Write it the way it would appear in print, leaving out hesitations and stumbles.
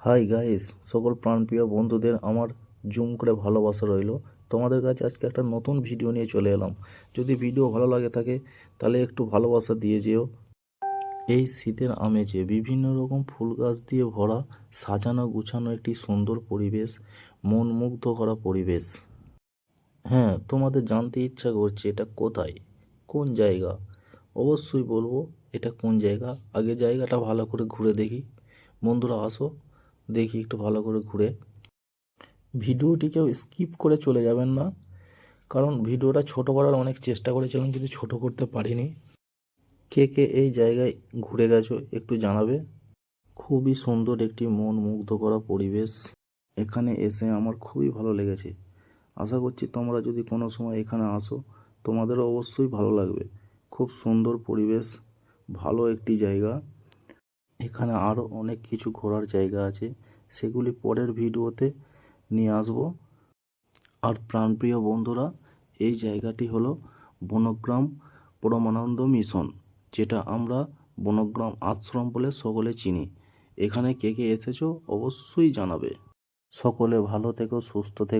Hi guys, সকল প্রাণপ্রিয় বন্ধুদের আমার জুম করে ভালোবাসা রইল। তোমাদের কাছে আজকে একটা নতুন ভিডিও নিয়ে চলে এলাম। যদি ভিডিও ভালো লাগে থাকে তাহলে একটু ভালোবাসা দিয়ে যেও। এই শীতের আমেজে বিভিন্ন রকম ফুল গাছ দিয়ে ভরা সাজানো গুছানো একটি সুন্দর পরিবেশ, মন মুগ্ধ করা পরিবেশ। হ্যাঁ, তোমাদের জানতে ইচ্ছা করছে এটা কোথায়, কোন জায়গা। অবশ্যই বলবো এটা কোন জায়গা। আগে জায়গাটা ভালো করে ঘুরে দেখি। বন্ধুরা আসো, দেখি একটু ভালো করে ঘুরে। ভিডিওটি কেউ স্কিপ করে চলে যাবেন না, কারণ ভিডিওটা ছোট করার অনেক চেষ্টা করেছিলাম কিন্তু ছোট করতে পারিনি। কে কে এই জায়গায় ঘুরে গেছো একটু জানাবে। খুবই সুন্দর একটি মন মুগ্ধ করা পরিবেশ। এখানে এসে আমার খুবই ভালো লেগেছে। আশা করছি তোমরা যদি কোনো সময় এখানে আসো তোমাদেরও অবশ্যই ভালো লাগবে। খুব সুন্দর পরিবেশ, ভালো একটি জায়গা। এখানে আরও অনেক কিছু ঘোরার জায়গা আছে, সেগুলি পরের ভিডিওতে নিয়ে আসবো। আর প্রাণপ্রিয় বন্ধুরা, এই জায়গাটি হলো বনগ্রাম পরমানন্দ মিশন, যেটা আমরা বনগ্রাম আশ্রম বলে সকলে চিনি। এখানে কে কে এসেছো অবশ্যই জানাবে। সকলে ভালো থেকো, সুস্থ থেকো।